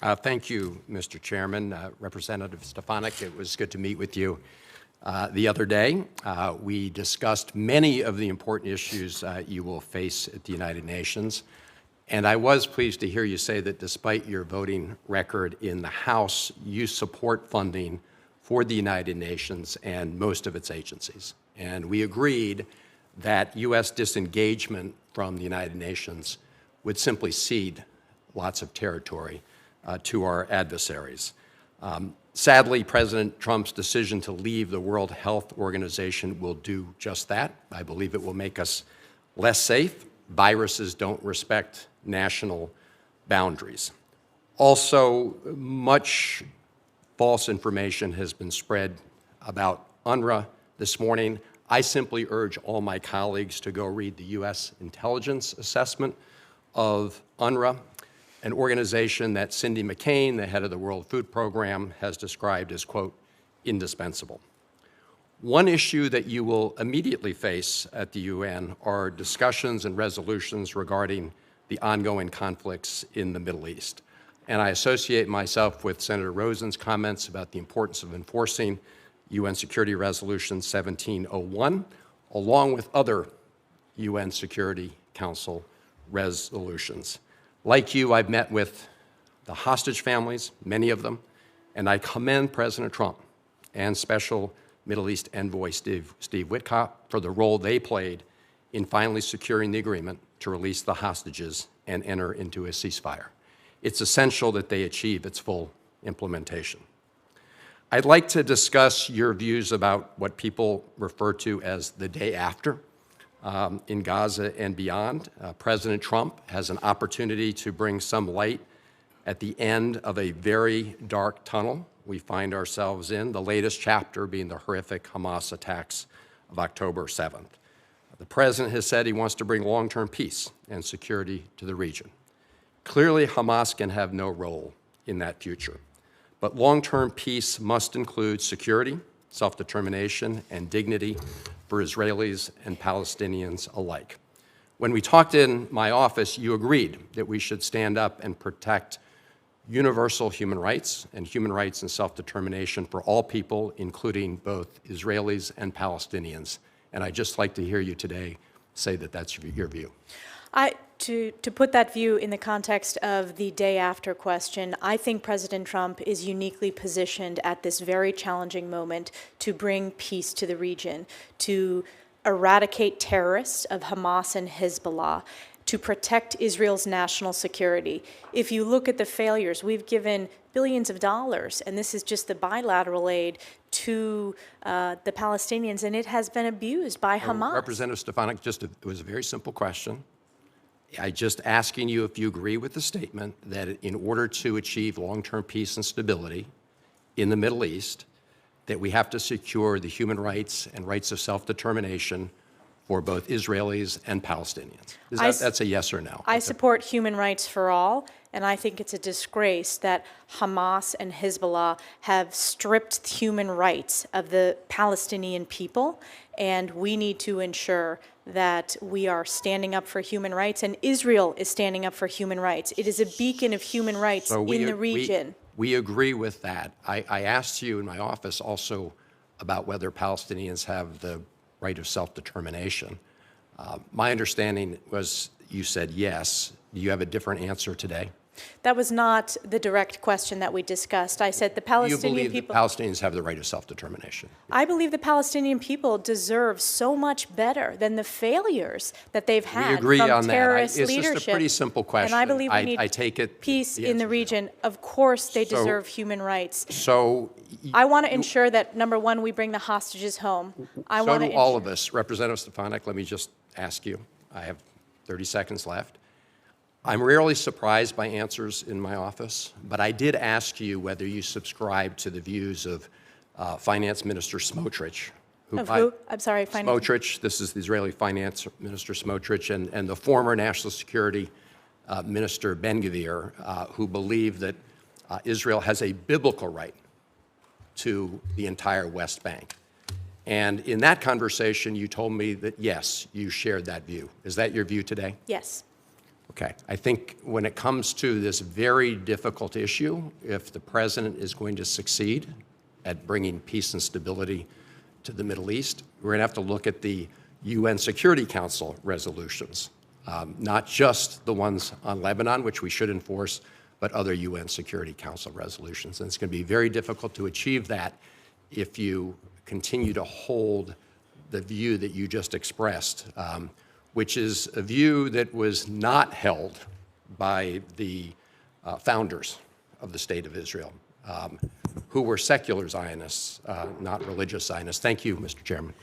Thank you, Mr. Chairman. Representative Stefanik, it was good to meet with you the other day. We discussed many of the important issues you will face at the United Nations. And I was pleased to hear you say that despite your voting record in the House, you support funding for the United Nations and most of its agencies. And we agreed that U.S. disengagement from the United Nations would simply cede lots of territory to our adversaries. Sadly, President Trump's decision to leave the World Health Organization will do just that. I believe it will make us less safe. Viruses don't respect national boundaries. Also, much false information has been spread about UNRWA this morning. I simply urge all my colleagues to go read the U.S. intelligence assessment of UNRWA, an organization that Cindy McCain, the head of the World Food Program, has described as, quote, indispensable. One issue that you will immediately face at the UN are discussions and resolutions regarding the ongoing conflicts in the Middle East. And I associate myself with Senator Rosen's comments about the importance of enforcing UN Security Resolution 1701, along with other UN Security Council resolutions. Like you, I've met with the hostage families, many of them, and I commend President Trump and Special Middle East Envoy Steve Witkoff for the role they played in finally securing the agreement to release the hostages and enter into a ceasefire. It's essential that they achieve its full implementation. I'd like to discuss your views about what people refer to as the day after in Gaza and beyond. President Trump has an opportunity to bring some light at the end of a very dark tunnel we find ourselves in, the latest chapter being the horrific Hamas attacks of October 7th. The president has said he wants to bring long-term peace and security to the region. Clearly, Hamas can have no role in that future. But long-term peace must include security, self-determination, and dignity for Israelis and Palestinians alike. When we talked in my office, you agreed that we should stand up and protect universal human rights and self-determination for all people, including both Israelis and Palestinians. And I'd just like to hear you today say that that's your view. To put that view in the context of the day after question, I think President Trump is uniquely positioned at this very challenging moment to bring peace to the region, to eradicate terrorists of Hamas and Hezbollah, to protect Israel's national security. If you look at the failures, we've given billions of dollars, and this is just the bilateral aid to the Palestinians, and it has been abused by Hamas. Representative Stefanik, it was a very simple question. I'm just asking you if you agree with the statement that in order to achieve long-term peace and stability in the Middle East, that we have to secure the human rights and rights of self-determination for both Israelis and Palestinians. That's a yes or no? I support human rights for all, and I think it's a disgrace that Hamas and Hezbollah have stripped human rights of the Palestinian people, and we need to ensure that we are standing up for human rights, and Israel is standing up for human rights. It is a beacon of human rights in the region. We agree with that. I asked you in my office also about whether Palestinians have the right of self-determination. My understanding was you said yes. Do you have a different answer today? That was not the direct question that we discussed. I said the Palestinian people... You believe that Palestinians have the right of self-determination? I believe the Palestinian people deserve so much better than the failures that they've had from terrorist leadership. It's just a pretty simple question. And I believe we need peace in the region. Of course they deserve human rights. So I want to ensure that, number one, we bring the hostages home. So do all of us. Representative Stefanik, let me just ask you. I have 30 seconds left. I'm rarely surprised by answers in my office, but I did ask you whether you subscribe to the views of Finance Minister Smotrich. Of who? I'm sorry, Smotrich. This is the Israeli Finance Minister Smotrich and the former National Security Minister Ben-Gvir, who believe that Israel has a biblical right to the entire West Bank. And in that conversation, you told me that, yes, you shared that view. Is that your view today? Yes. Okay. I think when it comes to this very difficult issue, if the president is going to succeed at bringing peace and stability to the Middle East, we're going to have to look at the UN Security Council resolutions, not just the ones on Lebanon, which we should enforce, but other UN Security Council resolutions. And it's going to be very difficult to achieve that if you continue to hold the view that you just expressed, which is a view that was not held by the founders of the State of Israel, who were secular Zionists, not religious Zionists. Thank you, Mr. Chairman.